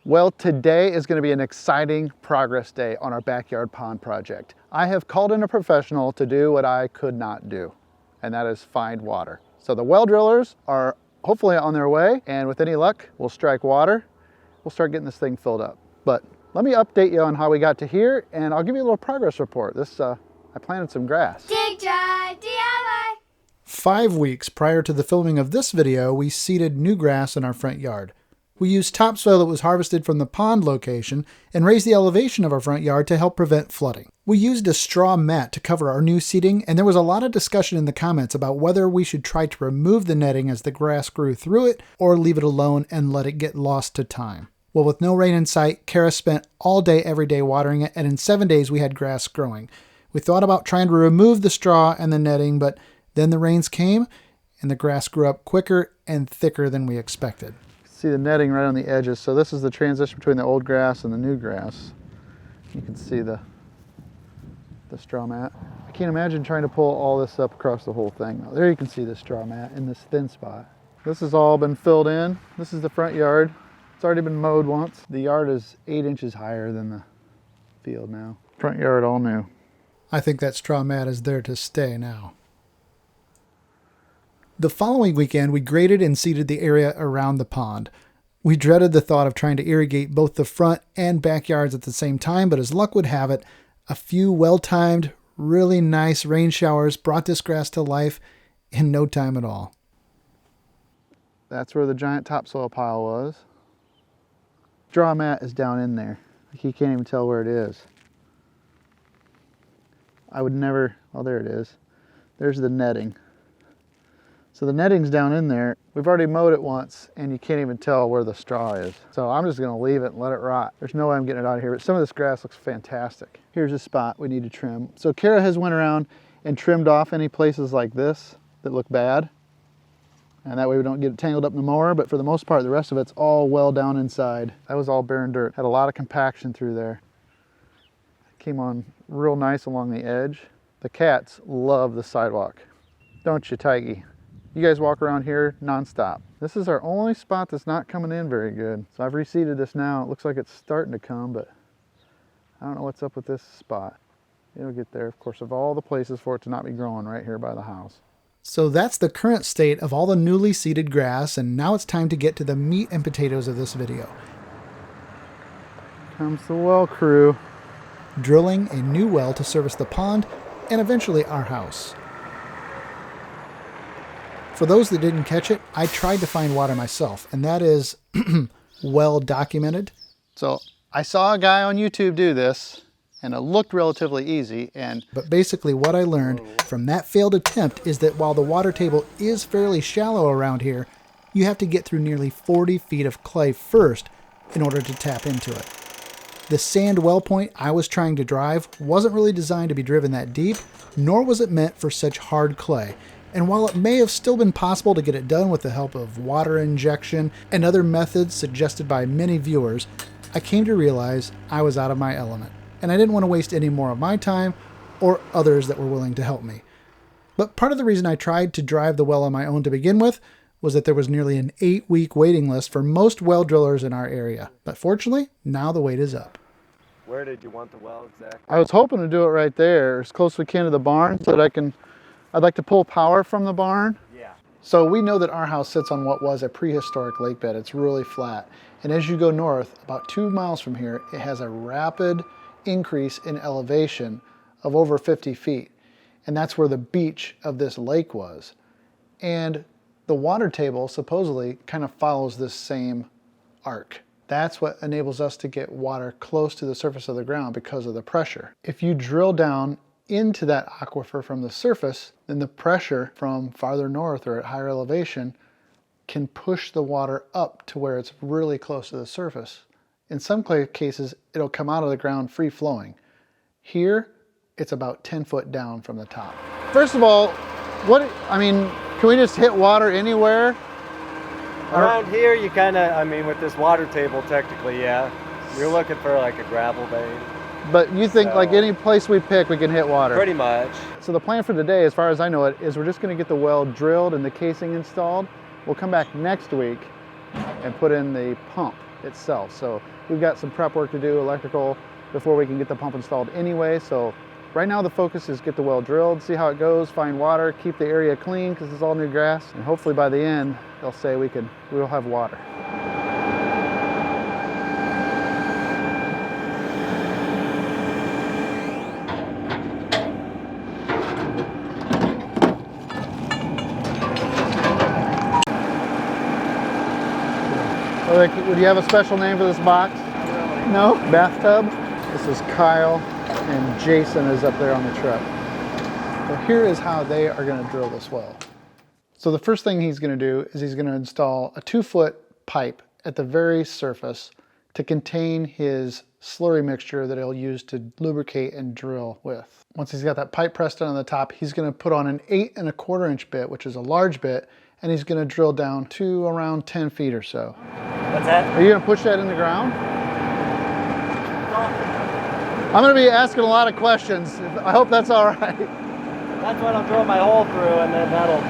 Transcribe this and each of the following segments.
Well, today is going to be an exciting progress day on our backyard pond project. I have called in a professional to do what I could not do, and that is find water. So the well drillers are hopefully on their way, and with any luck, we'll strike water. We'll start getting this thing filled up. But let me update you on how we got to here, and I'll give you a little progress report. I planted some grass. Dig Drive DIY. 5 weeks prior to the filming of this video, we seeded new grass in our front yard. We used topsoil that was harvested from the pond location and raised the elevation of our front yard to help prevent flooding. We used a straw mat to cover our new seeding, and there was a lot of discussion in the comments about whether we should try to remove the netting as the grass grew through it or leave it alone and let it get lost to time. Well, with no rain in sight, Kara spent all day every day watering it, and in 7 days we had grass growing. We thought about trying to remove the straw and the netting, but then the rains came and the grass grew up quicker and thicker than we expected. See the netting right on the edges. So this is the transition between the old grass and the new grass. You can see the straw mat. I can't imagine trying to pull all this up across the whole thing. There you can see the straw mat in this thin spot. This has all been filled in. This is the front yard. It's already been mowed once. The yard is 8 inches higher than the field now. Front yard all new. I think that straw mat is there to stay now. The following weekend, we graded and seeded the area around the pond. We dreaded the thought of trying to irrigate both the front and backyards at the same time, but as luck would have it, a few well-timed, really nice rain showers brought this grass to life in no time at all. That's where the giant topsoil pile was. Straw mat is down in there. You can't even tell where it is. I would never, oh there it is. There's the netting. So the netting's down in there. We've already mowed it once and you can't even tell where the straw is. So I'm just gonna leave it and let it rot. There's no way I'm getting it out of here, but some of this grass looks fantastic. Here's a spot we need to trim. So Kara has went around and trimmed off any places like this that look bad. And that way we don't get it tangled up in the mower, but for the most part, the rest of it's all well down inside. That was all barren dirt. Had a lot of compaction through there. Came on real nice along the edge. The cats love the sidewalk. Don't you, Tiggy? You guys walk around here nonstop. This is our only spot that's not coming in very good. So I've reseeded this now. It looks like it's starting to come, but I don't know what's up with this spot. It'll get there, of course, of all the places for it to not be growing right here by the house. So that's the current state of all the newly seeded grass, and now it's time to get to the meat and potatoes of this video. Comes the well crew. Drilling a new well to service the pond and eventually our house. For those that didn't catch it, I tried to find water myself, and that is well documented. So I saw a guy on YouTube do this, and it looked relatively easy. But basically what I learned from that failed attempt is that while the water table is fairly shallow around here, you have to get through nearly 40 feet of clay first in order to tap into it. The sand well point I was trying to drive wasn't really designed to be driven that deep, nor was it meant for such hard clay. And while it may have still been possible to get it done with the help of water injection and other methods suggested by many viewers, I came to realize I was out of my element, and I didn't want to waste any more of my time or others that were willing to help me. But part of the reason I tried to drive the well on my own to begin with was that there was nearly an 8-week waiting list for most well drillers in our area. But fortunately, now the wait is up. Where did you want the well exactly? I was hoping to do it right there, as close as we can to the barn, so that I'd like to pull power from the barn. Yeah. So we know that our house sits on what was a prehistoric lake bed. It's really flat. And as you go north, about 2 miles from here, it has a rapid increase in elevation of over 50 feet. And that's where the beach of this lake was. And the water table supposedly kind of follows this same arc. That's what enables us to get water close to the surface of the ground because of the pressure. If you drill down into that aquifer from the surface, then the pressure from farther north or at higher elevation can push the water up to where it's really close to the surface. In some cases, it'll come out of the ground free flowing. Here, it's about 10 foot down from the top. First of all, can we just hit water anywhere? Around here, you kind of, with this water table, technically, yeah. You're looking for like a gravel vein. But you think like any place we pick, we can hit water? Pretty much. So the plan for today, as far as I know it, is we're just going to get the well drilled and the casing installed. We'll come back next week and put in the pump. itself. So we've got some prep work to do, electrical, before we can get the pump installed anyway. So right now the focus is get the well drilled, see how it goes, find water, keep the area clean because it's all new grass, and hopefully by the end they'll say we'll have water. Would you have a special name for this box? No? Bathtub? This is Kyle, and Jason is up there on the truck. So here is how they are going to drill this well. So the first thing he's going to do is he's going to install a 2-foot pipe at the very surface to contain his slurry mixture that he'll use to lubricate and drill with. Once he's got that pipe pressed down on the top, he's going to put on an 8 1/4 inch bit, which is a large bit, and he's going to drill down to around 10 feet or so. What's that? Are you going to push that in the ground? I'm going to be asking a lot of questions. I hope that's all right. That's what I'll drill my hole through, and then that'll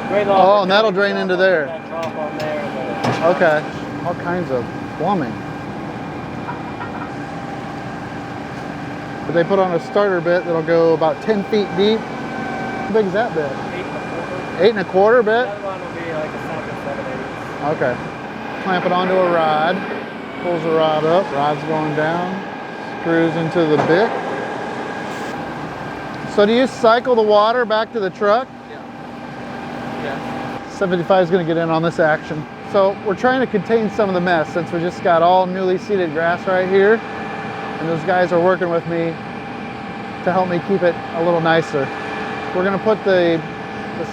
drain off. Oh, and that'll drain into there. That trough on there. And then Okay. All kinds of plumbing. But they put on a starter bit that'll go about 10 feet deep. How big is that bit? 8 1/4 bit? The other one will be like a 7/8. Okay. Clamp it onto a rod. Pulls the rod up. Rod's going down. Screws into the bit. So do you cycle the water back to the truck? Yeah. 75 is going to get in on this action. So we're trying to contain some of the mess since we just got all newly seeded grass right here. And those guys are working with me to help me keep it a little nicer. We're going to put the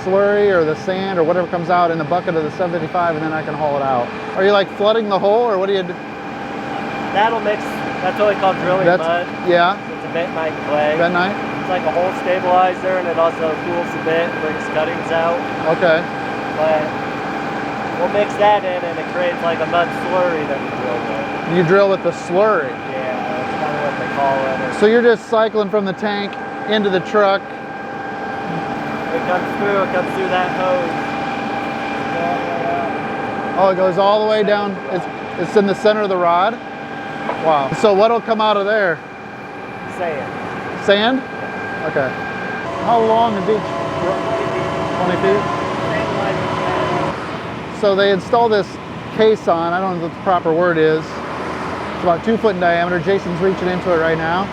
slurry or the sand or whatever comes out in the bucket of the 75, and then I can haul it out. Are you like flooding the hole, or what do you do? That'll mix. That's what we call drilling mud. Yeah. It's a bentonite clay. Bentonite? It's like a hole stabilizer, and it also cools the bit, brings cuttings out. Okay. But we'll mix that in, and it creates like a mud slurry that we drill with. You drill with the slurry. Yeah, that's kind of what they call it. So you're just cycling from the tank into the truck. It comes through that hose. Oh, it goes all the way down. It's in the center of the rod. Wow. So what'll come out of there? Sand. Sand? Okay. How long is each? 20 feet? So they install this case on. I don't know what the proper word is. It's about 2 foot in diameter. Jason's reaching into it right now.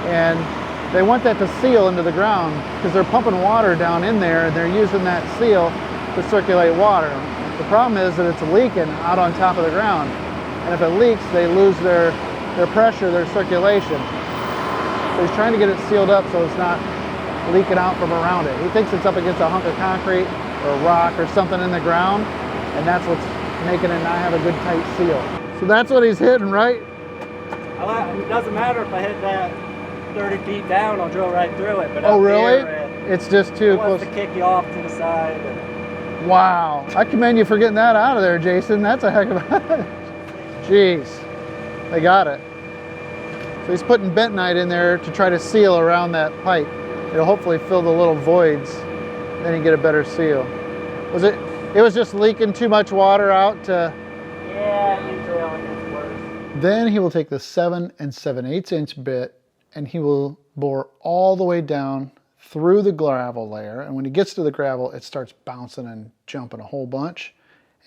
And they want that to seal into the ground because they're pumping water down in there, and they're using that seal to circulate water. The problem is that it's leaking out on top of the ground. And if it leaks, they lose their pressure, their circulation. So he's trying to get it sealed up so it's not leaking out from around it. He thinks it's up against a hunk of concrete or a rock or something in the ground, and that's what's making it not have a good tight seal. So that's what he's hitting, right? It doesn't matter if I hit that 30 feet down, I'll drill right through it. But Oh, up really? here, It's just too it wants close. to kick you off to the side. Wow. I commend you for getting that out of there, Jason. That's a heck of a... Jeez. They got it. So he's putting bentonite in there to try to seal around that pipe. It'll hopefully fill the little voids. Then you get a better seal. It was just leaking too much water out to... Yeah, usually only gets worse. Then he will take the 7 7/8 inch bit and he will bore all the way down through the gravel layer. And when he gets to the gravel, it starts bouncing and jumping a whole bunch.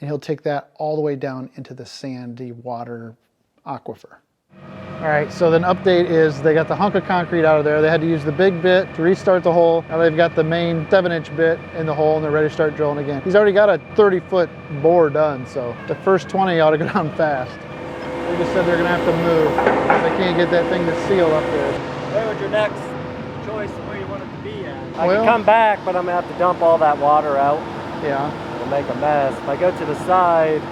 And he'll take that all the way down into the sandy water aquifer. All right, so then update is they got the hunk of concrete out of there. They had to use the big bit to restart the hole. Now they've got the main 7-inch bit in the hole and they're ready to start drilling again. He's already got a 30-foot bore done, so the first 20 ought to go down fast. They just said they're gonna have to move. They can't get that thing to seal up there. Where would your next choice of where you want it to be at? I Well- can come back, but I'm gonna have to dump all that water out. Yeah. It'll make a mess. If I go to the side,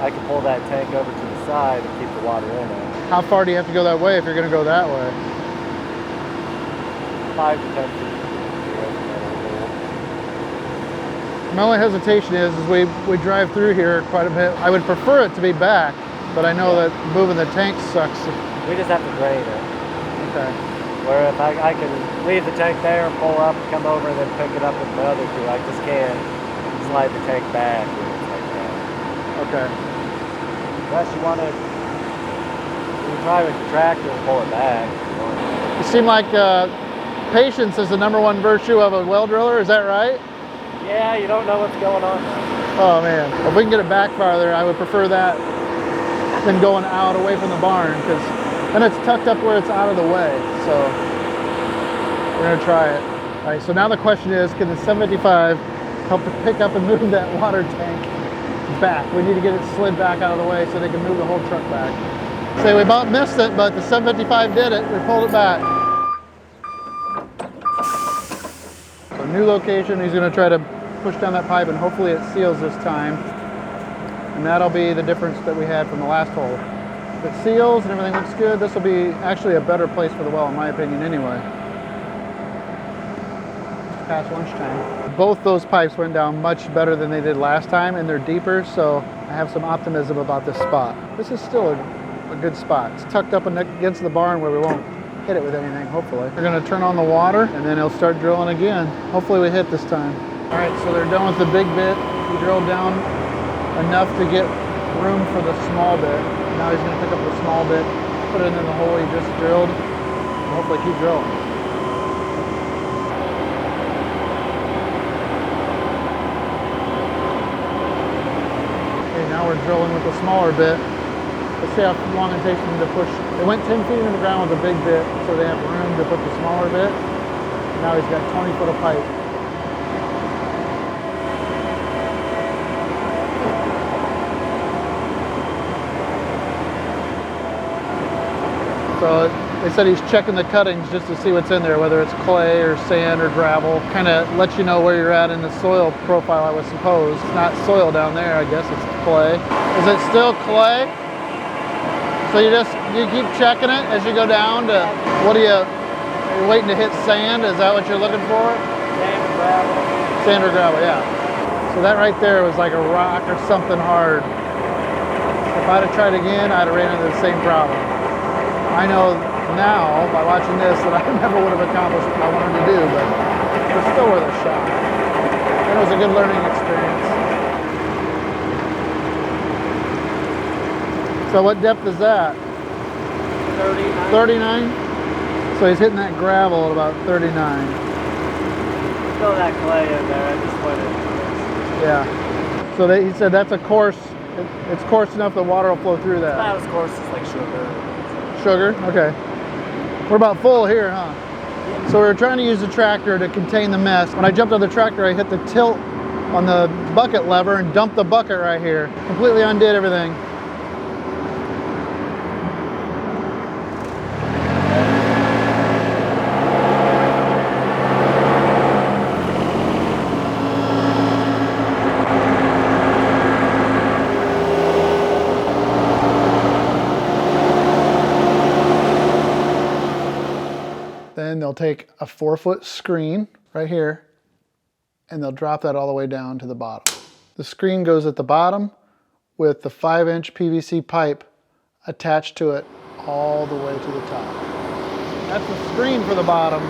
I can pull that tank over to the side and keep the water in it. How far do you have to go that way if you're gonna go that way? 5 to 10 feet. My only hesitation is we drive through here quite a bit. I would prefer it to be back, but I know that moving the tank sucks. We just have to drain it. Okay. Where if I can leave the tank there, pull up, come over, and then pick it up with my other two. I just can't slide the tank back. Like that. Okay. Unless you want to, you can try with the tractor and pull it back. If you want. You seem like patience is the #1 virtue of a well driller. Is that right? Yeah, you don't know what's going on. Oh man, if we can get it back farther, I would prefer that than going out away from the barn, because then it's tucked up where it's out of the way. So we're gonna try it. All right, so now the question is, can the 755 help to pick up and move that water tank back? We need to get it slid back out of the way so they can move the whole truck back. Say we about missed it, but the 755 did it. We pulled it back. So new location, he's gonna try to push down that pipe and hopefully it seals this time. And that'll be the difference that we had from the last hole. If it seals and everything looks good, this will be actually a better place for the well, in my opinion, anyway. It's past lunchtime. Both those pipes went down much better than they did last time, and they're deeper, so I have some optimism about this spot. This is still a good spot. It's tucked up against the barn where we won't hit it with anything, hopefully. We're gonna turn on the water, and then he'll start drilling again. Hopefully we hit this time. All right, so they're done with the big bit. He drilled down enough to get room for the small bit. Now he's gonna pick up the small bit, put it in the hole he just drilled, and hopefully keep drilling. Okay, now we're drilling with the smaller bit. Let's see how long it takes them to push. They went 10 feet into the ground with the big bit, so they have room to put the smaller bit. Now he's got 20 foot of pipe. So they said he's checking the cuttings just to see what's in there, whether it's clay or sand or gravel. Kind of lets you know where you're at in the soil profile, I would suppose. It's not soil down there, I guess it's clay. Is it still clay? So you keep checking it as you go down to, what are you waiting to hit sand? Is that what you're looking for? Sand or gravel. Sand or gravel, yeah. So that right there was like a rock or something hard. If I'd have tried again, I'd have ran into the same problem. I know now, by watching this, that I never would have accomplished what I wanted to do, but it's still worth a shot. And it was a good learning experience. So what depth is that? 39. 39? So he's hitting that gravel at about 39. Still that clay in there, I just put it. Yeah. So he said that's a coarse, it's coarse enough the water will flow through that. Not as coarse as like sugar. Sugar? Okay. We're about full here, huh? So we were trying to use the tractor to contain the mess. When I jumped on the tractor, I hit the tilt on the bucket lever and dumped the bucket right here. Completely undid everything. Then they'll take a 4-foot screen right here and they'll drop that all the way down to the bottom. The screen goes at the bottom with the 5-inch PVC pipe attached to it all the way to the top. That's the screen for the bottom.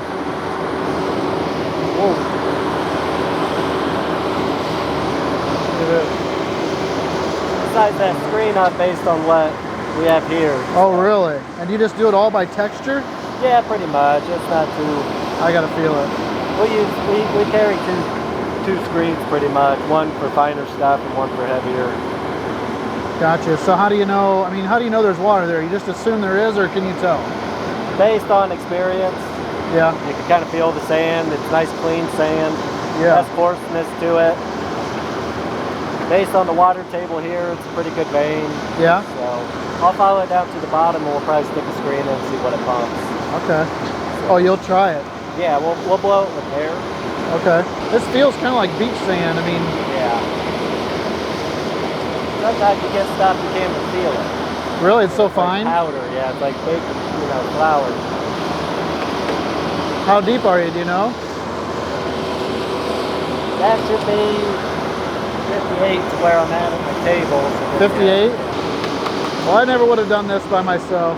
Whoa. Look at this. Besides that screen up based on what we have here. Oh really? And you just do it all by texture? Yeah, pretty much. It's not too. I gotta feel it. We carry two screens pretty much. One for finer stuff and one for heavier. Gotcha. So how do you know? I mean, how do you know there's water there? You just assume there is, or can you tell? Based on experience. Yeah. You can kind of feel the sand. It's nice, clean sand. Yeah. Has coarseness to it. Based on the water table here, it's a pretty good vein. Yeah. So I'll follow it down to the bottom and we'll probably stick a screen in and see what it pumps. Okay. Oh, you'll try it. Yeah, we'll blow it with air. Okay. This feels kind of like beach sand. I mean. Yeah. Sometimes you get stuff you can't even feel it. Really, it's so It's like fine. powder, yeah. It's like baked, flour. How deep are you? Do you know? That should be 58 to where I'm at my table. So 58. Well, I never would have done this by myself.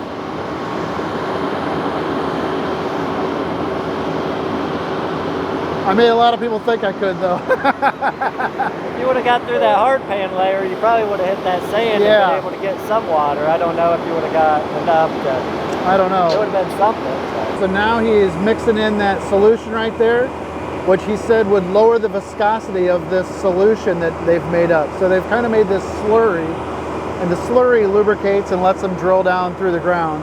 I made a lot of people think I could though. If you would have got through that hard pan layer, you probably would have hit that sand Yeah. and been able to get some water. I don't know if you would have got enough to, I don't know. it would have been something. So now he's mixing in that solution right there, which he said would lower the viscosity of this solution that they've made up. So they've kind of made this slurry, and the slurry lubricates and lets them drill down through the ground.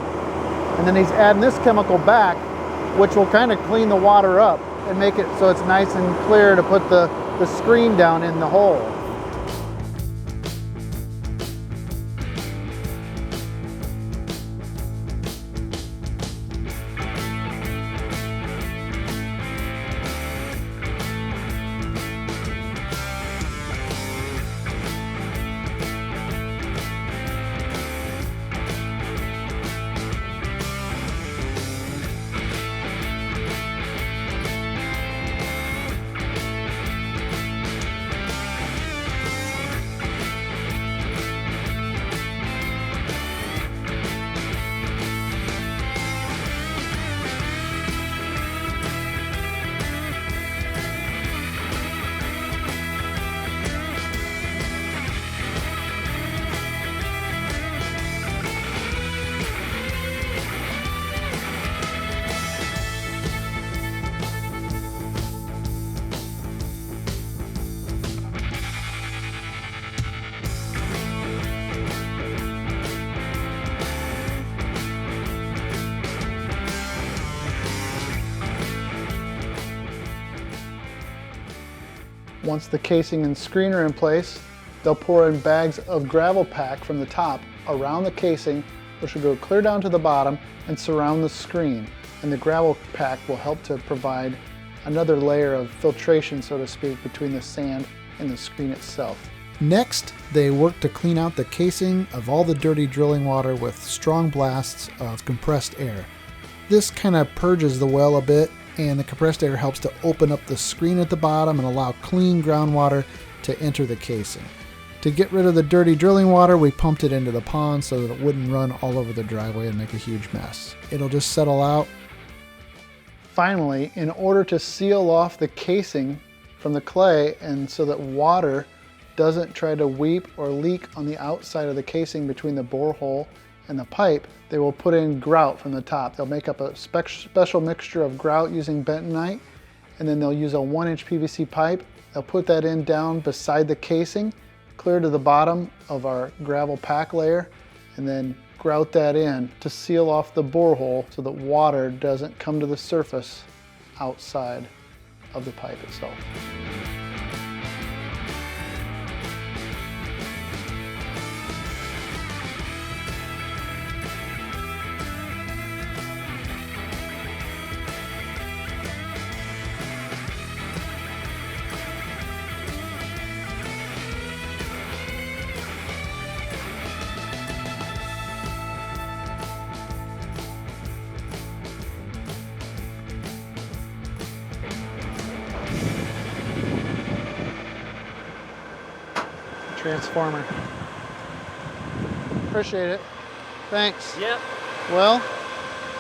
And then he's adding this chemical back, which will kind of clean the water up and make it so it's nice and clear to put the screen down in the hole. Once the casing and screen are in place, they'll pour in bags of gravel pack from the top around the casing, which will go clear down to the bottom and surround the screen. And the gravel pack will help to provide another layer of filtration, so to speak, between the sand and the screen itself. Next, they work to clean out the casing of all the dirty drilling water with strong blasts of compressed air. This kind of purges the well a bit, and the compressed air helps to open up the screen at the bottom and allow clean groundwater to enter the casing. To get rid of the dirty drilling water, we pumped it into the pond so that it wouldn't run all over the driveway and make a huge mess. It'll just settle out. Finally, in order to seal off the casing from the clay and so that water doesn't try to weep or leak on the outside of the casing between the borehole and the pipe, they will put in grout from the top. They'll make up a special mixture of grout using bentonite, and then they'll use a 1-inch PVC pipe. They'll put that in down beside the casing, clear to the bottom of our gravel pack layer, and then grout that in to seal off the borehole so that water doesn't come to the surface outside of the pipe itself. Transformer. Appreciate it. Thanks. Yep. Well,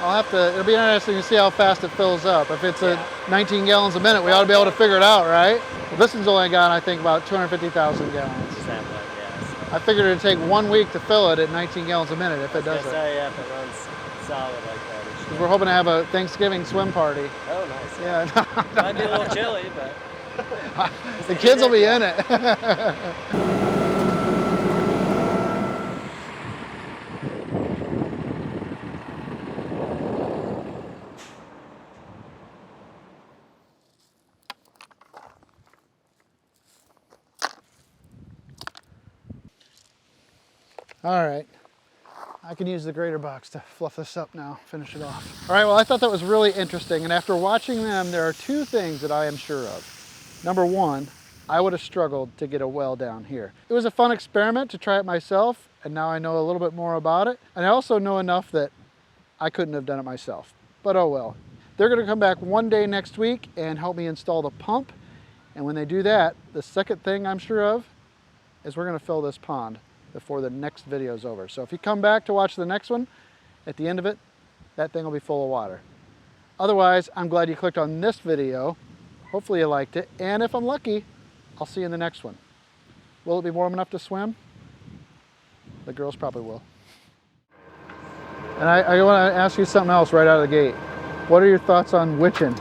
it'll be interesting to see how fast it fills up. If it's at 19 gallons a minute, we ought to be able to figure it out, right? Well, this one's only got, I think, about 250,000 gallons. Exactly, yes. I figured it'd take 1 week to fill it at 19 gallons a minute if it does it. Yeah, if it runs solid like that. Because we're hoping to have a Thanksgiving swim party. Oh, nice. Yeah. Might be a little chilly, but The kids will be in it. All right, I can use the grater box to fluff this up now, finish it off. All right, well, I thought that was really interesting, and after watching them, there are two things that I am sure of. Number one, I would have struggled to get a well down here. It was a fun experiment to try it myself, and now I know a little bit more about it, and I also know enough that I couldn't have done it myself, but oh well. They're gonna come back one day next week and help me install the pump, and when they do that, the second thing I'm sure of is we're gonna fill this pond before the next video is over. So if you come back to watch the next one, at the end of it, that thing will be full of water. Otherwise, I'm glad you clicked on this video Hopefully you liked it. And if I'm lucky, I'll see you in the next one. Will it be warm enough to swim? The girls probably will. And I want to ask you something else right out of the gate. What are your thoughts on witching?